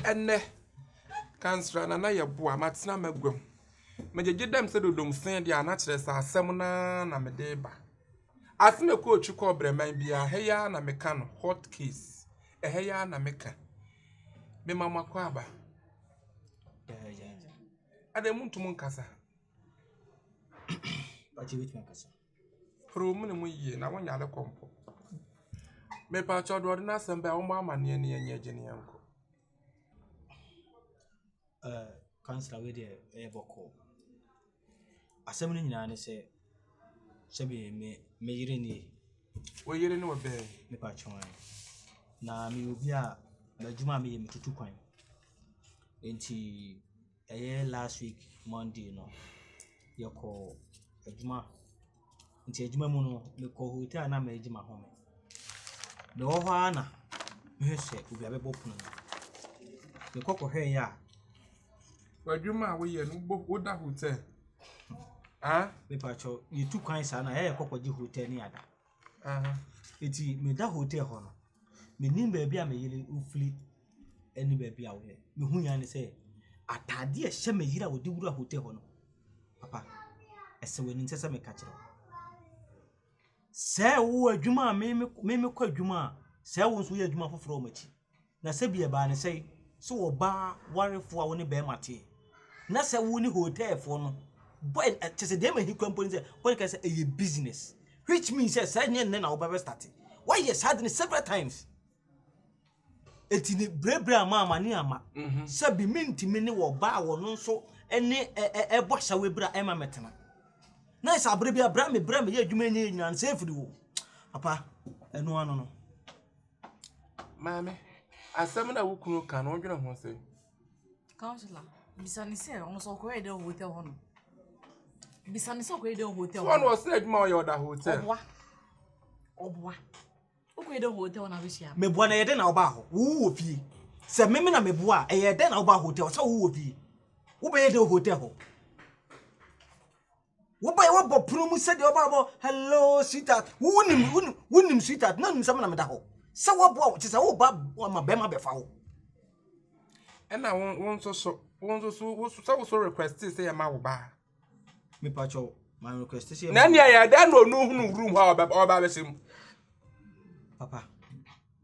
ene kansra na Yeboah matena magwam mejeje dem se dodom sen dia na kire sa asem na mede ba asme ko ochuko breman bia heya na meka no hot case heya na meka me mama kwa aba ade muntu mun kasa Bachi wit me kasa pro mun mu yie na wonya le kompo me pa chodo na asem ba wo ma amane ne anya gene yanko Councillor we dey Yeboah. Asem ni nyina ne se be me yire ni. Wo yire ni wo be Me pa chwan. Na me obi a adwuma me metutu kwan. Enti last week Monday no yeko adwuma. Enti adwuma mu no me ko hotel na me adwuma ho me. De ho ana me se obi abebo punu. Me kokko hwe ya wadwuma wo ye no wo da hotel me pacho you two kwan sa na kokko ji hotel ni ada eti me da hotel ho no me nim ba bia me yire ufli eni ba bia wo me hu ya ne se atade e hye me yire a wo di wura hotel ho no papa ese wani ntse se me ka kire se wo adwuma me kwa adwuma se wo nso ye adwuma foforo machi na se bia ba ne se so wo ba warefo a wo ne be mate na se wo ni hotel fo no boy tese dem he kwampo ni se boy ka say a business which means say nyen na wo ba start why yes had several times etini brebre ama ni ama se bi minti me ne wo ba wo no nso ene bo hya we bra ema metena na isa bre bia bra me ye adwuma nyi nyina se firi wo papa eno ano no mame asem na wukunu kan no dwene ho se Councillor bisani se on so ko e de hotel hono bisani so ko e de hotel one was said more your da hotel obwa o ko e de hotel na bishia me bua na ye de na oba ho wo fie se me na me bua e ye de na oba hotel so wo fie wo be ye de hotel ho wo ba ye wo bo prumu se de oba bo hello sweetheart wunim sweetheart na nim sam na me da ho se wo bua ti se wo ba ma be ma be fa ho ena won so request say ya ma wo ba me pacho my request say na nia ya da no hunu room ha oba be sim papa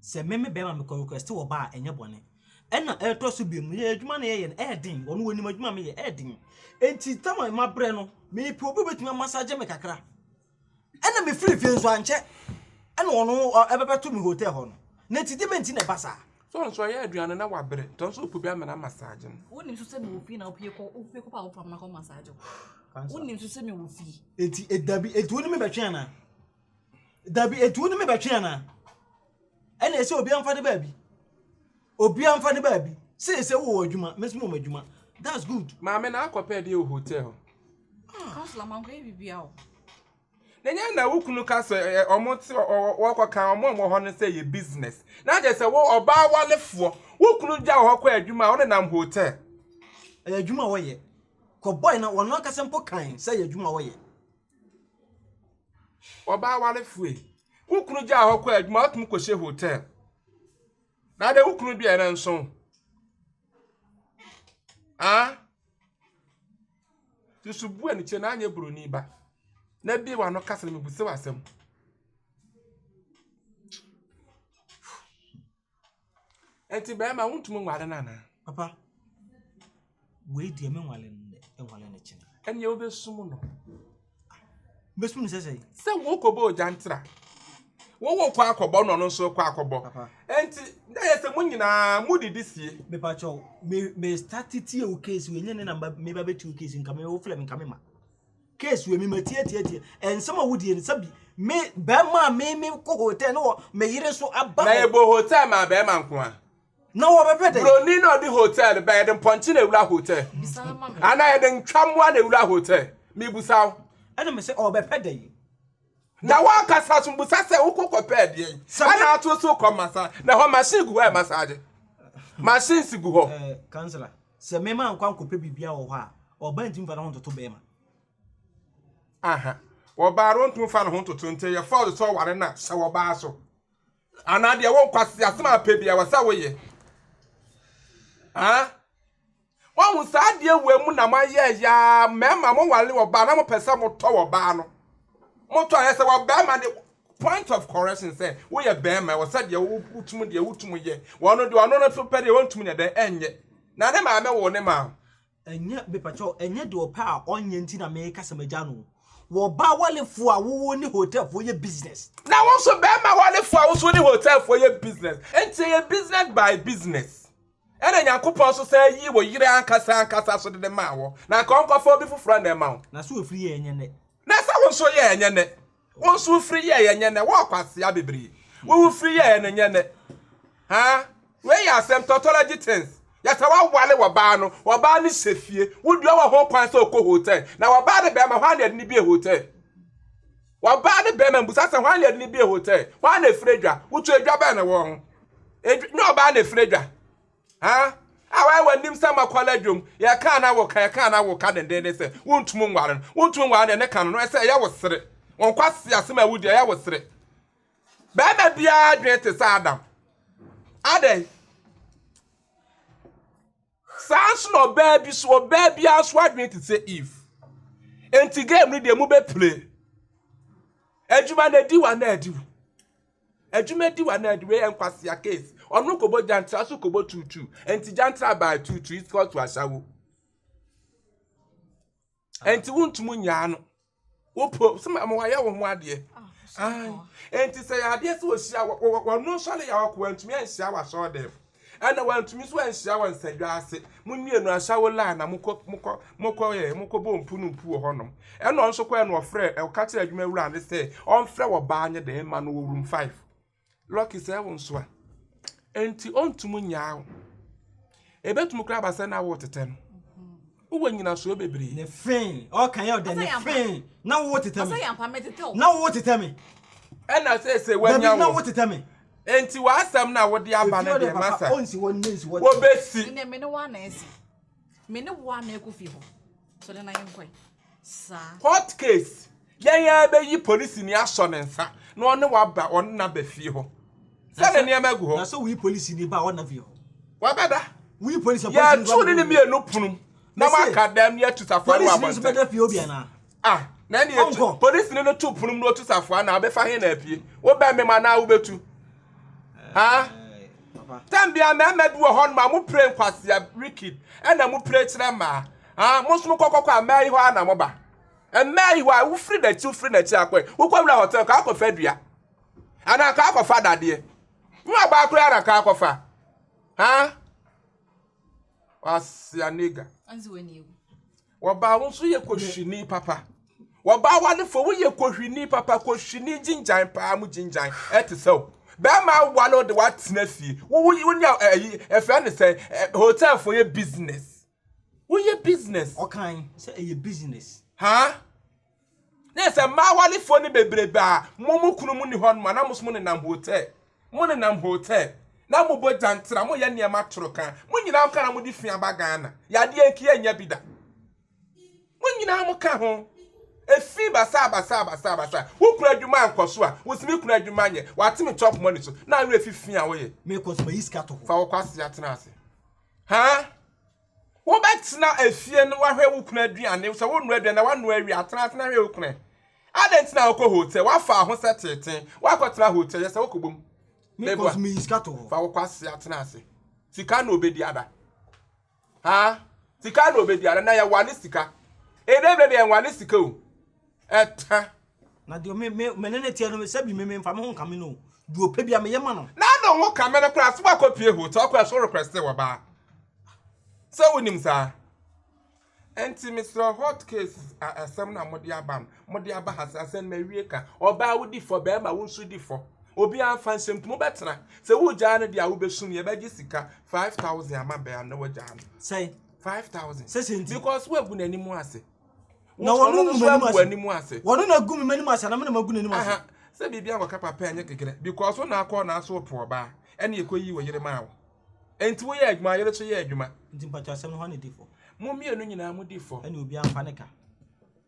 se me be ma me request wo ba enye bone ena to so bi mu ye adwuma na ye edin ono woni adwuma me ye edin enti tama ma bre no me pe obi betumi massage me kakra ena me free fie nso anche ena ono ebebeto me hotel ho no na tidimenti na basa so ya aduane na wabere ton so opu bia me na massage wonim so se me wo fi na opie ko pa wo fam na ko massage wonim so se me wo fi enti edabi etuoni me betwe ana dabi etuoni me betwe ana ena ese obi amfa de baabi se wo adwuma mesimo adwuma that's good maame na akopɛ de hotel Councillor man ko e bibia o nenya na wukunu ka so omoti wokɔ kan omo ho ne say ye business na je say wo oba walefo wukunu gya ho kɔ adwuma wo ne nam hotel adwuma wo ye ko boy na wono ka sempo kan say adwuma wo ye oba walefo wukunu gya ho kɔ adwuma otum kɔ she hotel na de wukunu bia na nso tusubu ani che na anya broni ba na bi wa no kasele me buse wasem enti be ma wontum nwale nana papa we die me nwale ne chine enye obesum no besum se wo kobo jantra wo kwa akobo no nso kwa akobo enti da yese munyina mudidi sie me pa cho me start tie o case we nyene na me ba betu case nka me wo flem nka me ma case we me matie ensema wudie ne sabi me ba ma me ko hotel no me yire so aba na Yeboah hotel ma ba ma nko a na wo be pede bro ni no di hotel ba de ponchi na ewura hotel ana de ntwamwa na ewura hotel mi busaw ana me se o be pede na wa kasa so busa se wo kokopɛ de ana ato so ko masa na ho machine gu ho massage machine si gu ho councillor se me ma nkwa nkopɛ bibia wo ho a oba ntim fa na ho toto be ma wo ba ro ntum fa na ho toto nte ye fa so ware na se wo ba so ana de wo kwase asema pɛ bia wo sa wo ye Ah? One was idea where Munama ya, mamma, wale or banana per some tower bano. Motor as our bama, the point of correction say, we are bama, was said your utumu, your utumu ye. One of you are not so petty, want to me at the end yet. Now, them I know one man. And yet, be patrol, and yet do a power on Yentina make us a majano. Wo ba wale for a woni hotel for your business. Now also bama wale for a woni hotel for your business. And say a business by business. And then Yankupon so say ye were yere ankasa so de ma. Now come for before friend them out. Na so free and yene. Na sa won so ye yene. Won so free ye yene wa kwase abebri. We will free ye yene. Ha? Where ya some tautology things. Yata wa wale wa ba no, wa ba ni sefie. Wo dua wa ho kwan so ko hotel. Na wa ba de be ma hwan ni bi hotel. Wa ba de be ma busa se hwan ni bi hotel. Hwan na fredwa, wo tu edwa ba na wo ho. No ba na fredwa. Ha? Awa wa nim sama kwala dwom. Ya ka na wo ka den se. Wontum nware ne kan no se ya wo sere. Won kwase asema wudi ya wo sere. Ba ma bia dwete sa Adam. Adey Sans no baby so baby as what me to say if. Enti game ni de mu be play. Ejuma na di wa na adi. Ejuma di wa na adi we enkwase ya case. Onu kobo jantra so kobo 22. Enti jantra by 22 is called to ashawo. Enti wontumu nya no. Wopo some am wa ya wo ho ade. Enti say ade so ohia wo no so le ya wo ko antumi anhia wa so dem. And I want to miss one shower and said, I said, Munio, I shower line, and moko bone punum poor honum. And also quite no afraid, I'll catch a may round and say, on flower barn at the man room 5. Lucky 7 swan. And on to Munyao. A bet to crab as an hour to 10. Who when you know so baby? The friend, all can you then the friend. Now what to tell me? Now what to tell me? And I say, when you know what to tell me? Enti wa asam na wo de abana de masa. Onsi won nesi wo. Wo besi. Me ne wa na esi. Me ne wa na ekufi ho. So de na yenkoi. Sa. Hot case. Ya be yi police ni aso ne nsa. Na one wa ba on na ba fie ho. Sa na ne magu ho. Na so we police ni ba on na fie ho. Wa beda. We police ya tu ni me enu punum. Na ma ka dem ne tusafo wa ba. Police ni beda fie obi ana. Ah, na ne etu. Police ni no tu punum no tusafo na be fa he na apie. Wo ba me ma na wo betu. Ha? Tambia me amedu ho ma mu pray kwase ya wicked na mu pray kire ma. Ha, mo so kokoko amai ho ana mo ba. Amai ho a wo free na chi akwa. Wo kwawura hotel ka akofa dua. Ana ka akofa dade. Mu aba akwa ana ka akofa. Ha? Wasia nigga. Anzi weni ewu. Wo ba wo so ye kohwini papa. Wo ba wa ne fo wo ye kohwini papa kohwini jinjan pa mu jinjan. Etiso. Bema walo de what na fie. Wo e friend say hotel for your business. Wo your business. Okay, say a business. Ha? Na say ma wale fo ni bebrebe a mo kunu mu ni hon ma na mo so ne nam hotel. Mo ne nam hotel. Na mo bo jantra mo ye niam atoro kan. Mo nyina am kan mo di fia ba Ghana. Ya de enki anya bida. Mo nyina mo ka ho. Efi basa. Who could you man kwasua? Was me could you man ye? What me chop money so? Now you efi away. Me cause my iskato. For kwasi atenase. Ha? Wo bet na efie no wa hwe wo kuna aduane so wo nua aduane wa nua awi atenase na hwe wo kuna. Adent na wo hotel wa fa ho seteten. Wa kwatena hotel ye se wo kobom. Me cause me iskato. For kwasi atenase. Sika no obedi ada. Ha? Sika no obedi ada na ya wane sika. Edebre de wane sika o. Eta na de me ne tie no se bi me mfa me ho kame no du opa bia me yema no na no ho kame no kra so akopie hotel akwa so request we ba so wonim sa enti Mr. Hot Case asem na modi aba hasasen ma wie ka oba wudi for be ma wonsu di for obi anfa nsem tumo betena se wo gya no dia wo besum ye ba gi sika 5000 ama be na wo gya no say 5000 say because we bu nani mu ase na wonu mani mu ase wonu na gu mani mu ase na me na magu nani mu ase se bibia go kapa pa anya kekere because na akọ na aso po ba ene ekoyi wo yire ma wo enti wo ye adwuma yire so ye adwuma nti mpacha asem no ho ne difo mo mienu nyina mo difo ene obi amfa ne ka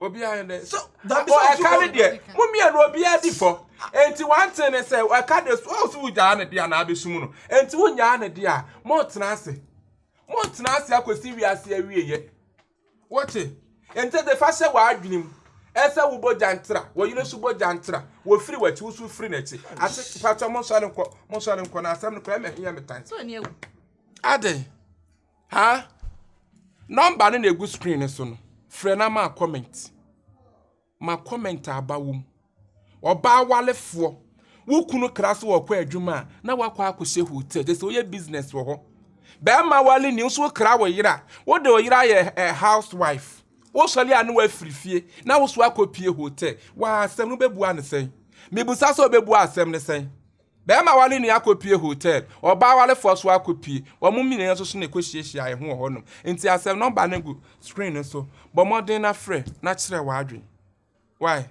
obi ayende so that be so carry there mo mienu obi adifo enti one thing say I ka de so gya na dia na abesum no enti wo nya na dia mo tena ase Montana ase akosi wiase awieye. What? Ente de fa hye wa adwenem. Esa wo bojantra, wo yire su bojantra, wo firi wachi wo su firi nachi. Ase patwa mo so nko na asem nko e mehia metan. So ni ewu. Ade. Ha? Number na egu screen so no. Frɛ na ma comment. Ma comment aba wom. Oba walefo. Wo kunu kraso wo kwa adwuma na wakwa akɔhye hotel. Je se wo ye business wo ho. Be ma wale ni so kra wo yira. Wo de wo yira ye housewife. Wo sɔle anu wa firifie na wo so akɔpie hotel wa asɛm no bebu an sɛn mebusa so bebu asɛm ne sɛn be ma wale ni akɔpie hotel ɔba wale fo so akɔpie wo mu mine so so na ekɔhyiehia ye ho hɔ no enti asɛm number na gu screen so bɔ modern na frɛ na kyerɛ wa adwen why